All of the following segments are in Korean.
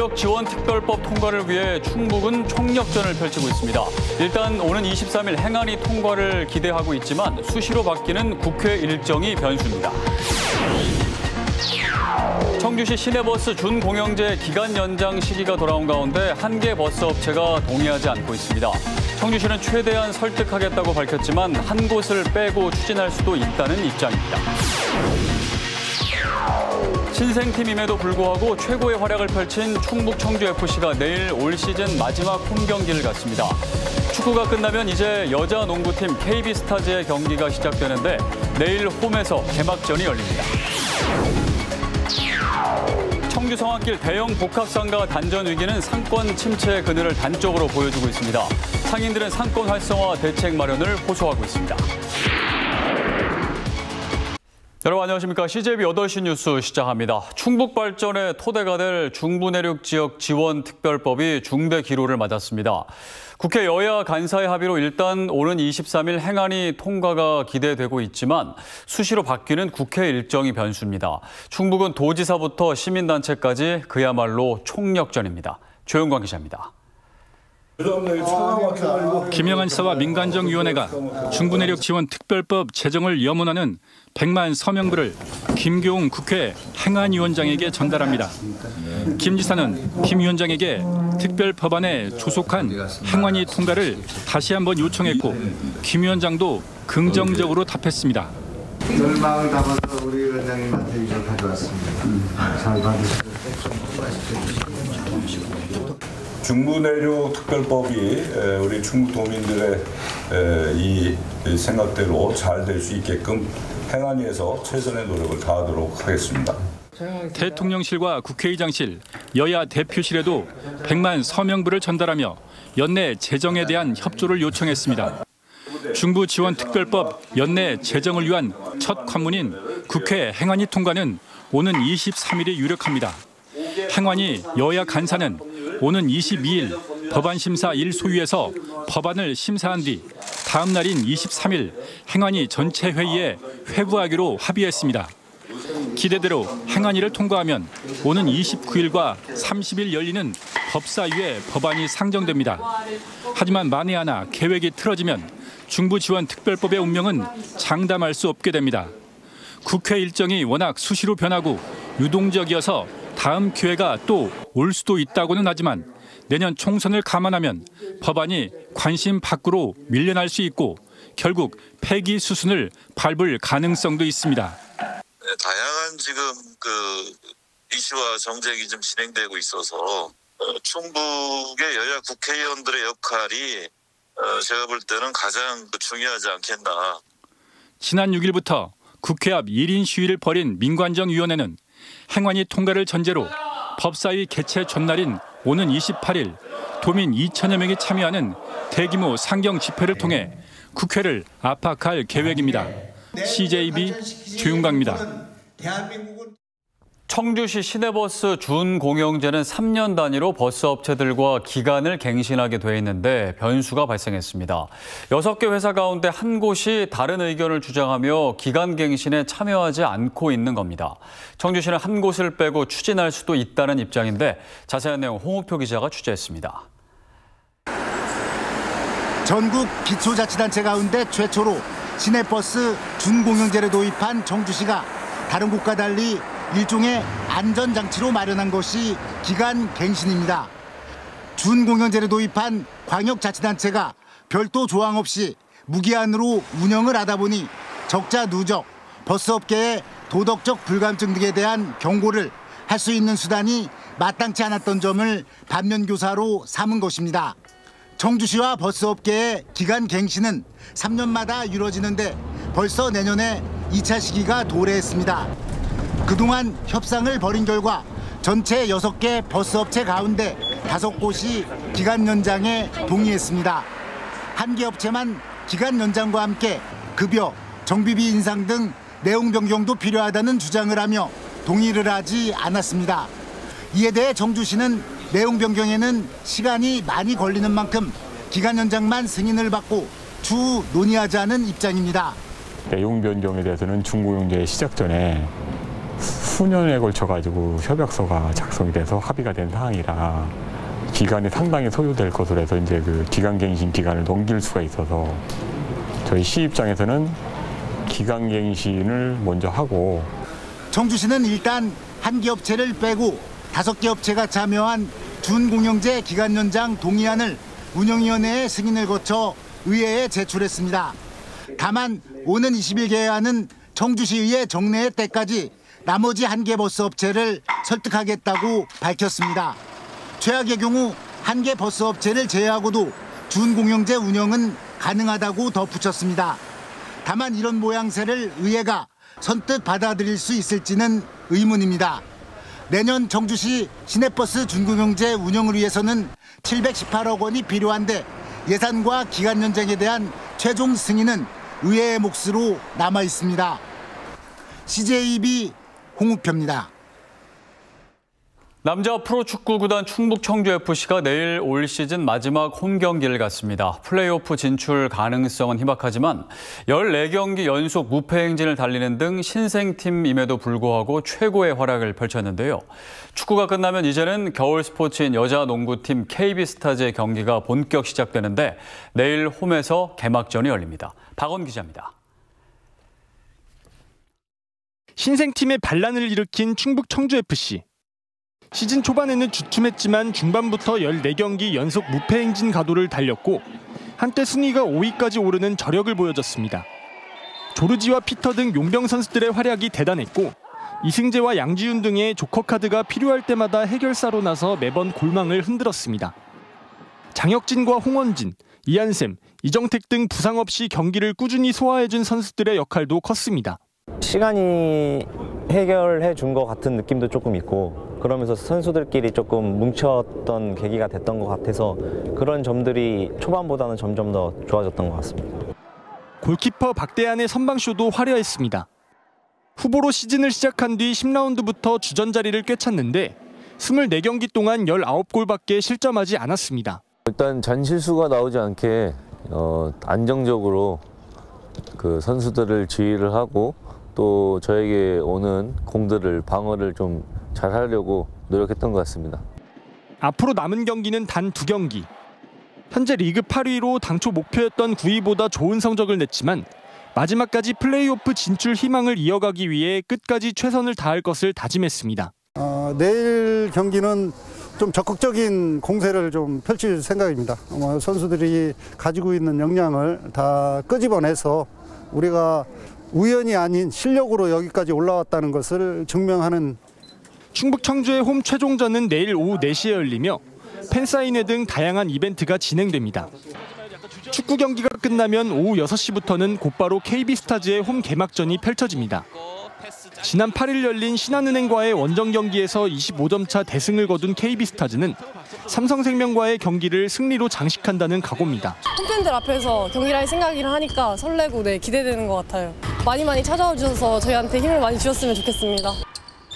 중부내륙 지원특별법 통과를 위해 충북은 총력전을 펼치고 있습니다. 일단 오는 23일 행안위 통과를 기대하고 있지만 수시로 바뀌는 국회 일정이 변수입니다. 청주시 시내버스 준공영제 기간 연장 시기가 돌아온 가운데 한 개 버스 업체가 동의하지 않고 있습니다. 청주시는 최대한 설득하겠다고 밝혔지만 한 곳을 빼고 추진할 수도 있다는 입장입니다. 신생팀임에도 불구하고 최고의 활약을 펼친 충북 청주FC가 내일 올 시즌 마지막 홈 경기를 갖습니다. 축구가 끝나면 이제 여자 농구팀 KB스타즈의 경기가 시작되는데 내일 홈에서 개막전이 열립니다. 청주 성안길 대형 복합상가 단전 위기는 상권 침체 그늘을 단적으로 보여주고 있습니다. 상인들은 상권 활성화 대책 마련을 호소하고 있습니다. 여러분 안녕하십니까. CJB 8시 뉴스 시작합니다. 충북 발전의 토대가 될 중부내륙 지역 지원 특별법이 중대 기로를 맞았습니다. 국회 여야 간사의 합의로 일단 오는 23일 행안위 통과가 기대되고 있지만 수시로 바뀌는 국회 일정이 변수입니다. 충북은 도지사부터 시민단체까지 그야말로 총력전입니다. 조영광 기자입니다. 김영한 지사와 민간정위원회가 중부내륙 지원 특별법 제정을 염원하는 100만 서명부를 김교웅 국회 행안위원장에게 전달합니다. 김 지사는 김 위원장에게 특별법안에 조속한 행안위 통과를 다시 한번 요청했고 김 위원장도 긍정적으로 답했습니다. 마음을 담아서 우리 위원장님한테 이걸 가져왔습니다. 잘 받으시고. 중부내륙 특별법이 우리 충북 도민들의 이 생각대로 잘 될 수 있게끔 행안위에서 최선의 노력을 다하도록 하겠습니다. 대통령실과 국회의장실, 여야 대표실에도 100만 서명부를 전달하며 연내 제정에 대한 협조를 요청했습니다. 중부지원특별법 연내 제정을 위한 첫 관문인 국회 행안위 통과는 오는 23일이 유력합니다. 행안위 여야 간사는 오는 22일 법안심사 1소위에서 법안을 심사한 뒤 다음 날인 23일 행안위 전체 회의에 회부하기로 합의했습니다. 기대대로 행안위를 통과하면 오는 29일과 30일 열리는 법사위에 법안이 상정됩니다. 하지만 만에 하나 계획이 틀어지면 중부지원특별법의 운명은 장담할 수 없게 됩니다. 국회 일정이 워낙 수시로 변하고 유동적이어서 다음 기회가 또 올 수도 있다고는 하지만 내년 총선을 감안하면 법안이 관심 밖으로 밀려날 수 있고 결국 폐기 수순을 밟을 가능성도 있습니다. 다양한 지금 이슈와 정책이 좀 진행되고 있어서 충북의 여야 국회의원들의 역할이 제가 볼 때는 가장 중요하지 않겠나. 지난 6일부터 국회 앞 1인 시위를 벌인 민관정위원회는 행안위 통과를 전제로 법사위 개최 전날인 오는 28일 도민 2천여 명이 참여하는 대규모 상경 집회를 통해 국회를 압박할 계획입니다. CJB 조윤광입니다. 청주시 시내버스 준공영제는 3년 단위로 버스 업체들과 기간을 갱신하게 돼 있는데 변수가 발생했습니다. 6개 회사 가운데 한 곳이 다른 의견을 주장하며 기간 갱신에 참여하지 않고 있는 겁니다. 청주시는 한 곳을 빼고 추진할 수도 있다는 입장인데 자세한 내용 홍우표 기자가 취재했습니다. 전국 기초자치단체 가운데 최초로 시내버스 준공영제를 도입한 청주시가 다른 곳과 달리 일종의 안전장치로 마련한 것이 기간 갱신입니다. 준공영제를 도입한 광역자치단체가 별도 조항 없이 무기한으로 운영을 하다 보니 적자 누적, 버스업계의 도덕적 불감증 등에 대한 경고를 할 수 있는 수단이 마땅치 않았던 점을 반면교사로 삼은 것입니다. 청주시와 버스업계의 기간 갱신은 3년마다 이루어지는데 벌써 내년에 2차 시기가 도래했습니다. 그동안 협상을 벌인 결과 전체 6개 버스업체 가운데 5곳이 기간 연장에 동의했습니다. 한 개 업체만 기간 연장과 함께 급여, 정비비 인상 등 내용 변경도 필요하다는 주장을 하며 동의를 하지 않았습니다. 이에 대해 청주시는 내용 변경에는 시간이 많이 걸리는 만큼 기간 연장만 승인을 받고 추후 논의하자는 입장입니다. 내용 변경에 대해서는 준공영제 시작 전에 수년에 걸쳐가지고 협약서가 작성이 돼서 합의가 된 사항이라 기간이 상당히 소요될 것으로 해서 이제 그 기간갱신 기간을 넘길 수가 있어서 저희 시 입장에서는 기간갱신을 먼저 하고 정주시는 일단 한 개 업체를 빼고 5개 업체가 참여한 준공영제 기간 연장 동의안을 운영위원회의 승인을 거쳐 의회에 제출했습니다. 다만 오는 20일 개회하는 청주시의회 정례회 때까지 나머지 한 개 버스 업체를 설득하겠다고 밝혔습니다. 최악의 경우 한 개 버스 업체를 제외하고도 준공영제 운영은 가능하다고 덧붙였습니다. 다만 이런 모양새를 의회가 선뜻 받아들일 수 있을지는 의문입니다. 내년 청주시 시내버스 준공영제 운영을 위해서는 718억 원이 필요한데 예산과 기간 연장에 대한 최종 승인은 의회의 몫으로 남아 있습니다. CJB 홍우표입니다. 남자 프로축구 구단 충북 청주FC가 내일 올 시즌 마지막 홈 경기를 갖습니다. 플레이오프 진출 가능성은 희박하지만 14경기 연속 무패 행진을 달리는 등 신생팀임에도 불구하고 최고의 활약을 펼쳤는데요. 축구가 끝나면 이제는 겨울 스포츠인 여자 농구팀 KB스타즈의 경기가 본격 시작되는데 내일 홈에서 개막전이 열립니다. 박원 기자입니다. 신생팀의 반란을 일으킨 충북 청주FC. 시즌 초반에는 주춤했지만 중반부터 14경기 연속 무패 행진 가도를 달렸고 한때 순위가 5위까지 오르는 저력을 보여줬습니다. 조르지와 피터 등 용병 선수들의 활약이 대단했고 이승재와 양지윤 등의 조커 카드가 필요할 때마다 해결사로 나서 매번 골망을 흔들었습니다. 장혁진과 홍원진, 이한샘, 이정택 등 부상 없이 경기를 꾸준히 소화해준 선수들의 역할도 컸습니다. 시간이 해결해 준 것 같은 느낌도 조금 있고 그러면서 선수들끼리 조금 뭉쳤던 계기가 됐던 것 같아서 그런 점들이 초반보다는 점점 더 좋아졌던 것 같습니다. 골키퍼 박대한의 선방쇼도 화려했습니다. 후보로 시즌을 시작한 뒤 10라운드부터 주전 자리를 꿰찼는데 24경기 동안 19골밖에 실점하지 않았습니다. 일단 잔실수가 나오지 않게 안정적으로 그 선수들을 지휘를 하고 또 저에게 오는 공들을 방어를 좀 잘하려고 노력했던 것 같습니다. 앞으로 남은 경기는 단 2경기. 현재 리그 8위로 당초 목표였던 9위보다 좋은 성적을 냈지만 마지막까지 플레이오프 진출 희망을 이어가기 위해 끝까지 최선을 다할 것을 다짐했습니다. 내일 경기는 좀 적극적인 공세를 좀 펼칠 생각입니다. 선수들이 가지고 있는 역량을 다 끄집어내서 우리가 우연이 아닌 실력으로 여기까지 올라왔다는 것을 증명하는. 충북 청주의 홈 최종전은 내일 오후 4시에 열리며 팬사인회 등 다양한 이벤트가 진행됩니다. 축구 경기가 끝나면 오후 6시부터는 곧바로 KB스타즈의 홈 개막전이 펼쳐집니다. 지난 8일 열린 신한은행과의 원정 경기에서 25점 차 대승을 거둔 KB스타즈는 삼성생명과의 경기를 승리로 장식한다는 각오입니다. 홈팬들 앞에서 경기를 할 생각이라 하니까 설레고 기대되는 것 같아요. 많이 찾아와 주셔서 저희한테 힘을 많이 주셨으면 좋겠습니다.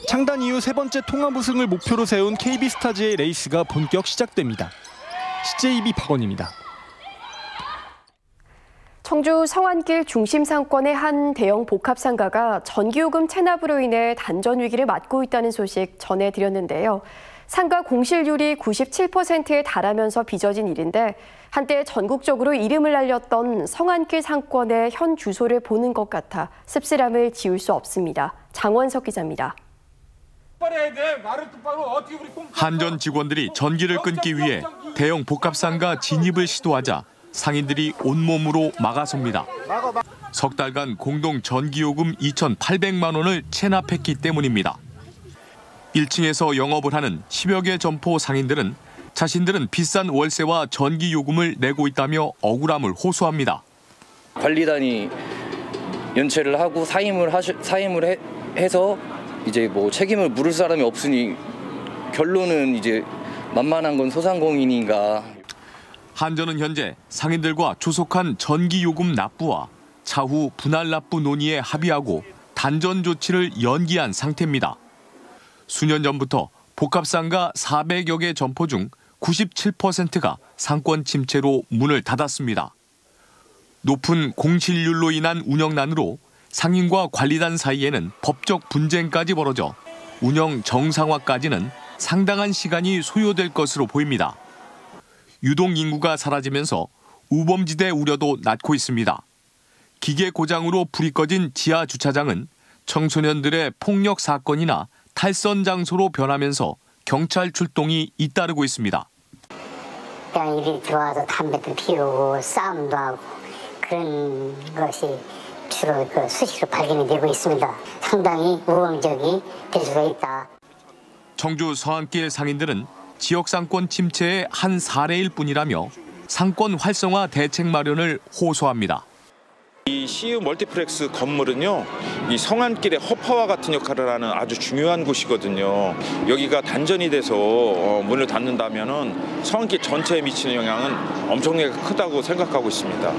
창단 이후 3번째 통합 우승을 목표로 세운 KB스타즈의 레이스가 본격 시작됩니다. CJB 박원입니다. 청주 성안길 중심 상권의 한 대형 복합상가가 전기요금 체납으로 인해 단전 위기를 맞고 있다는 소식 전해드렸는데요. 상가 공실률이 97%에 달하면서 빚어진 일인데 한때 전국적으로 이름을 알렸던 성안길 상권의 현 주소를 보는 것 같아 씁쓸함을 지울 수 없습니다. 장원석 기자입니다. 한전 직원들이 전기를 끊기 위해 대형 복합상가 진입을 시도하자 상인들이 온몸으로 막아섭니다. 석 달간 공동 전기요금 2,800만 원을 체납했기 때문입니다. 1층에서 영업을 하는 10여 개 점포 상인들은 자신들은 비싼 월세와 전기요금을 내고 있다며 억울함을 호소합니다. 관리단이 연체를 하고 사임을 해서 이제 책임을 물을 사람이 없으니 결론은 이제 만만한 건 소상공인인가. 한전은 현재 상인들과 조속한 전기요금 납부와 차후 분할 납부 논의에 합의하고 단전 조치를 연기한 상태입니다. 수년 전부터 복합상가 400여 개 점포 중 97%가 상권 침체로 문을 닫았습니다. 높은 공실률로 인한 운영난으로 상인과 관리단 사이에는 법적 분쟁까지 벌어져 운영 정상화까지는 상당한 시간이 소요될 것으로 보입니다. 유동 인구가 사라지면서 우범지대 우려도 낳고 있습니다. 기계 고장으로 불이 꺼진 지하 주차장은 청소년들의 폭력 사건이나 탈선 장소로 변하면서 경찰 출동이 잇따르고 있습니다. 그냥 이리 들어와서 담배도 피우고 싸움도 하고 그런 것이 주로 수시로 발견이 되고 있습니다. 상당히 우범적이 될 수가 있다. 청주 서안길 상인들은 지역 상권 침체의 한 사례일 뿐이라며 상권 활성화 대책 마련을 호소합니다. 이 CU 멀티플렉스 건물은요, 이 성안길의 허파와 같은 역할을 하는 아주 중요한 곳이거든요. 여기가 단전이 돼서 문을 닫는다면은 성안길 전체에 미치는 영향은 엄청나게 크다고 생각하고 있습니다.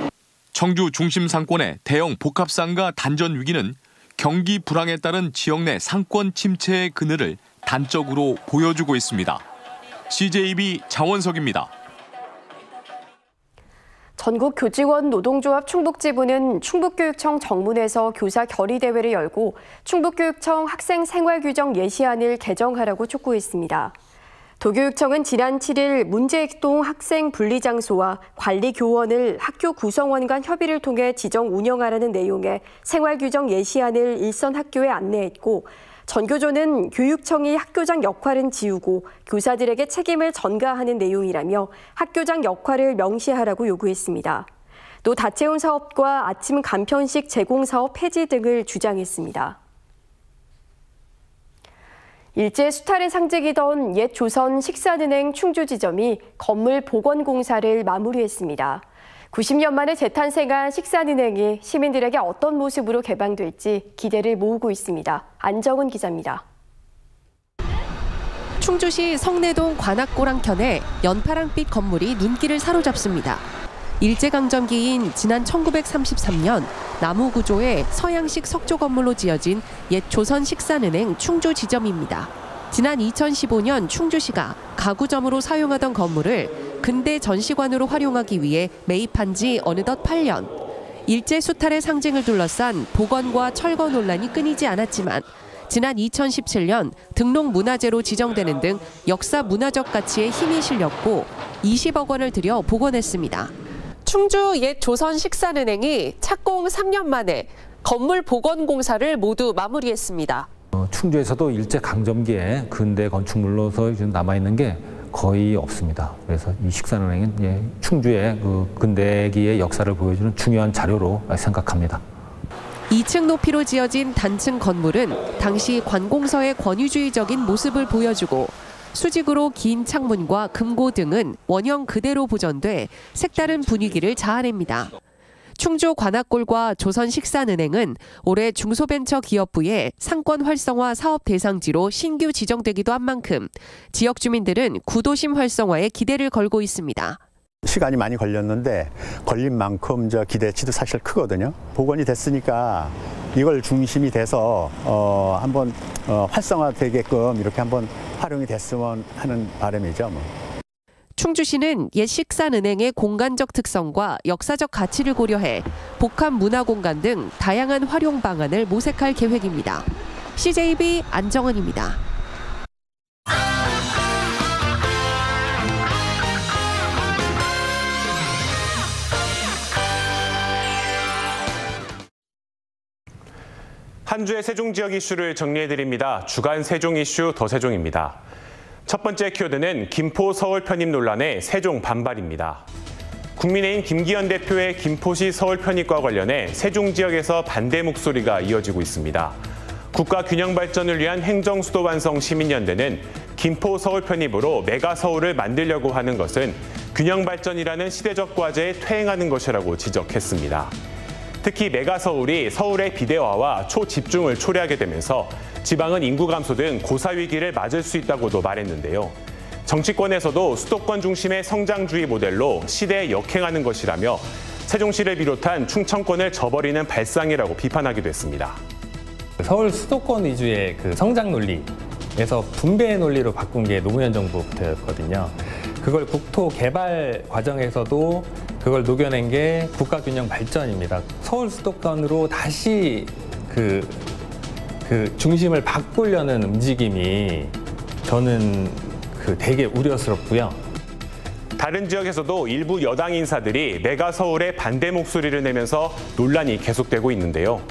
청주 중심 상권의 대형 복합상가 단전 위기는 경기 불황에 따른 지역 내 상권 침체의 그늘을 단적으로 보여주고 있습니다. CJB 장원석입니다. 전국교직원 노동조합 충북지부는 충북교육청 정문에서 교사 결의대회를 열고 충북교육청 학생생활규정 예시안을 개정하라고 촉구했습니다. 도교육청은 지난 7일 문제행동 학생 분리장소와 관리교원을 학교 구성원 간 협의를 통해 지정 운영하라는 내용의 생활규정 예시안을 일선 학교에 안내했고, 전교조는 교육청이 학교장 역할은 지우고 교사들에게 책임을 전가하는 내용이라며 학교장 역할을 명시하라고 요구했습니다. 또 다채운 사업과 아침 간편식 제공 사업 폐지 등을 주장했습니다. 일제 수탈의 상징이던 옛 조선 식산은행 충주지점이 건물 복원공사를 마무리했습니다. 90년 만에 재탄생한 식산은행이 시민들에게 어떤 모습으로 개방될지 기대를 모으고 있습니다. 안정은 기자입니다. 충주시 성내동 관악고랑편에 연파랑빛 건물이 눈길을 사로잡습니다. 일제강점기인 지난 1933년 나무 구조의 서양식 석조 건물로 지어진 옛 조선 식산은행 충주지점입니다. 지난 2015년 충주시가 가구점으로 사용하던 건물을 근대 전시관으로 활용하기 위해 매입한 지 어느덧 8년. 일제 수탈의 상징을 둘러싼 복원과 철거 논란이 끊이지 않았지만 지난 2017년 등록문화재로 지정되는 등 역사 문화적 가치에 힘이 실렸고 20억 원을 들여 복원했습니다. 충주 옛 조선 식산은행이 착공 3년 만에 건물 복원 공사를 모두 마무리했습니다. 충주에서도 일제강점기에 근대 건축물로서 남아있는 게 거의 없습니다. 그래서 이 식산은행은 충주의 근대기의 역사를 보여주는 중요한 자료로 생각합니다. 2층 높이로 지어진 단층 건물은 당시 관공서의 권위주의적인 모습을 보여주고 수직으로 긴 창문과 금고 등은 원형 그대로 보존돼 색다른 분위기를 자아냅니다. 충주 관악골과 조선식산은행은 올해 중소벤처기업부의 상권 활성화 사업 대상지로 신규 지정되기도 한 만큼 지역 주민들은 구도심 활성화에 기대를 걸고 있습니다. 시간이 많이 걸렸는데 걸린 만큼 기대치도 사실 크거든요. 복원이 됐으니까 이걸 중심이 돼서 한번 활성화되게끔 이렇게 한번 활용이 됐으면 하는 바람이죠. 충주시는 옛 식산은행의 공간적 특성과 역사적 가치를 고려해 복합 문화공간 등 다양한 활용 방안을 모색할 계획입니다. CJB 안정은입니다. 한 주의 세종 지역 이슈를 정리해드립니다. 주간 세종 이슈 더 세종입니다. 첫 번째 키워드는 김포 서울 편입 논란에 세종 반발입니다. 국민의힘 김기현 대표의 김포시 서울 편입과 관련해 세종 지역에서 반대 목소리가 이어지고 있습니다. 국가 균형 발전을 위한 행정 수도 완성 시민연대는 김포 서울 편입으로 메가 서울을 만들려고 하는 것은 균형 발전이라는 시대적 과제에 퇴행하는 것이라고 지적했습니다. 특히 메가 서울이 서울의 비대화와 초집중을 초래하게 되면서 지방은 인구 감소 등 고사 위기를 맞을 수 있다고도 말했는데요. 정치권에서도 수도권 중심의 성장주의 모델로 시대에 역행하는 것이라며 세종시를 비롯한 충청권을 저버리는 발상이라고 비판하기도 했습니다. 서울 수도권 위주의 성장 논리에서 분배의 논리로 바꾼 게 노무현 정부부터였거든요. 그걸 국토 개발 과정에서도 그걸 녹여낸 게 국가균형 발전입니다. 서울 수도권으로 다시 그 중심을 바꾸려는 움직임이 저는 되게 우려스럽고요. 다른 지역에서도 일부 여당 인사들이 메가 서울에 반대 목소리를 내면서 논란이 계속되고 있는데요.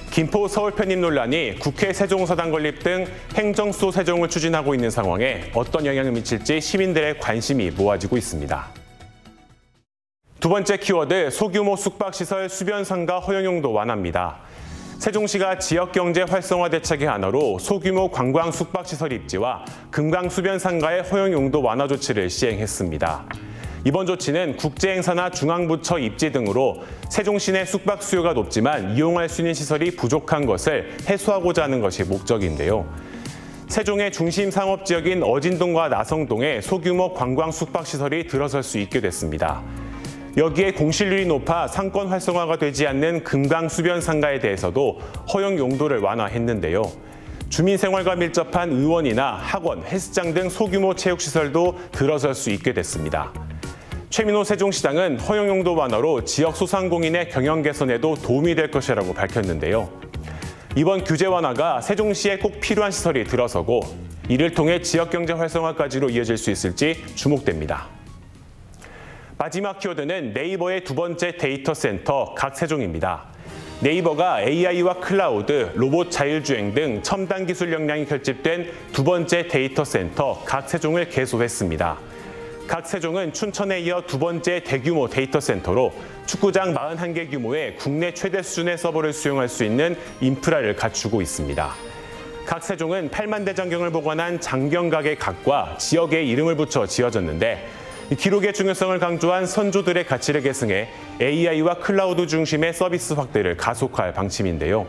김포 서울 편입 논란이 국회 세종서당 건립 등 행정수도 세종을 추진하고 있는 상황에 어떤 영향을 미칠지 시민들의 관심이 모아지고 있습니다. 두 번째 키워드, 소규모 숙박시설 수변상가 허용용도 완화입니다. 세종시가 지역경제 활성화 대책의 하나로 소규모 관광 숙박시설 입지와 금강 수변상가의 허용용도 완화 조치를 시행했습니다. 이번 조치는 국제행사나 중앙부처 입지 등으로 세종시 내 숙박 수요가 높지만 이용할 수 있는 시설이 부족한 것을 해소하고자 하는 것이 목적인데요. 세종의 중심 상업지역인 어진동과 나성동에 소규모 관광 숙박시설이 들어설 수 있게 됐습니다. 여기에 공실률이 높아 상권 활성화가 되지 않는 금강 수변 상가에 대해서도 허용 용도를 완화했는데요. 주민 생활과 밀접한 의원이나 학원, 헬스장 등 소규모 체육시설도 들어설 수 있게 됐습니다. 최민호 세종시장은 허용 용도 완화로 지역 소상공인의 경영 개선에도 도움이 될 것이라고 밝혔는데요. 이번 규제 완화가 세종시에 꼭 필요한 시설이 들어서고 이를 통해 지역 경제 활성화까지로 이어질 수 있을지 주목됩니다. 마지막 키워드는 네이버의 두 번째 데이터 센터 각세종입니다. 네이버가 AI와 클라우드, 로봇 자율주행 등 첨단 기술 역량이 결집된 두 번째 데이터 센터 각세종을 개소했습니다. 각세종은 춘천에 이어 두 번째 대규모 데이터 센터로 축구장 41개 규모의 국내 최대 수준의 서버를 수용할 수 있는 인프라를 갖추고 있습니다. 각세종은 8만 대 장경을 보관한 장경각의 각과 지역의 이름을 붙여 지어졌는데 기록의 중요성을 강조한 선조들의 가치를 계승해 AI와 클라우드 중심의 서비스 확대를 가속화할 방침인데요.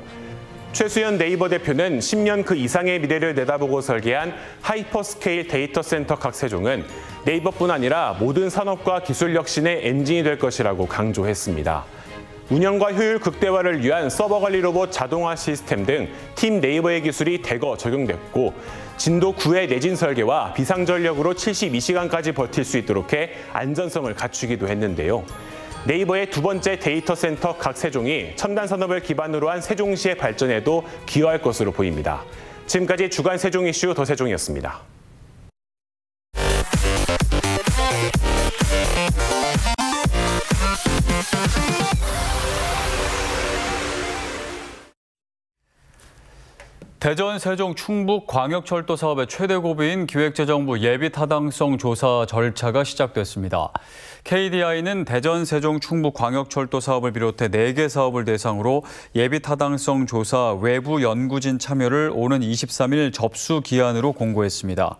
최수연 네이버 대표는 10년 그 이상의 미래를 내다보고 설계한 하이퍼스케일 데이터 센터 각세종은 네이버뿐 아니라 모든 산업과 기술 혁신의 엔진이 될 것이라고 강조했습니다. 운영과 효율 극대화를 위한 서버 관리 로봇 자동화 시스템 등 팀 네이버의 기술이 대거 적용됐고 진도 9의 내진 설계와 비상전력으로 72시간까지 버틸 수 있도록 해 안전성을 갖추기도 했는데요. 네이버의 두 번째 데이터 센터 각세종이 첨단 산업을 기반으로 한 세종시의 발전에도 기여할 것으로 보입니다. 지금까지 주간 세종 이슈 더세종이었습니다. 대전, 세종, 충북 광역철도 사업의 최대 고비인 기획재정부 예비타당성 조사 절차가 시작됐습니다. KDI는 대전, 세종, 충북 광역철도 사업을 비롯해 4개 사업을 대상으로 예비타당성 조사 외부 연구진 참여를 오는 23일 접수 기한으로 공고했습니다.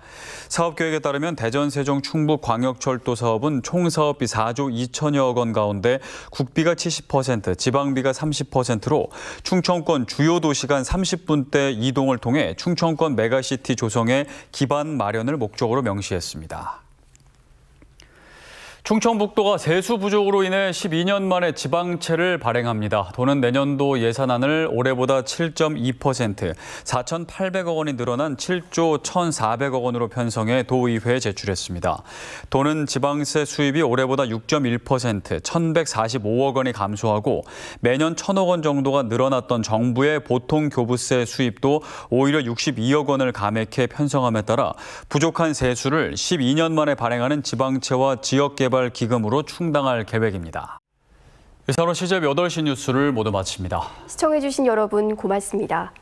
사업 계획에 따르면 대전, 세종, 충북 광역철도 사업은 총 사업비 4조 2천여억 원 가운데 국비가 70%, 지방비가 30%로 충청권 주요 도시 간 30분대 이동을 통해 충청권 메가시티 조성의 기반 마련을 목적으로 명시했습니다. 충청북도가 세수 부족으로 인해 12년 만에 지방채를 발행합니다. 도는 내년도 예산안을 올해보다 7.2%, 4,800억 원이 늘어난 7조 1,400억 원으로 편성해 도의회에 제출했습니다. 도는 지방세 수입이 올해보다 6.1%, 1,145억 원이 감소하고 매년 1,000억 원 정도가 늘어났던 정부의 보통 교부세 수입도 오히려 62억 원을 감액해 편성함에 따라 부족한 세수를 12년 만에 발행하는 지방채와 지역개발 기금으로 충당할 계획입니다. 이상으로 CJB 8시 뉴스를 모두 마칩니다. 시청해주신 여러분 고맙습니다.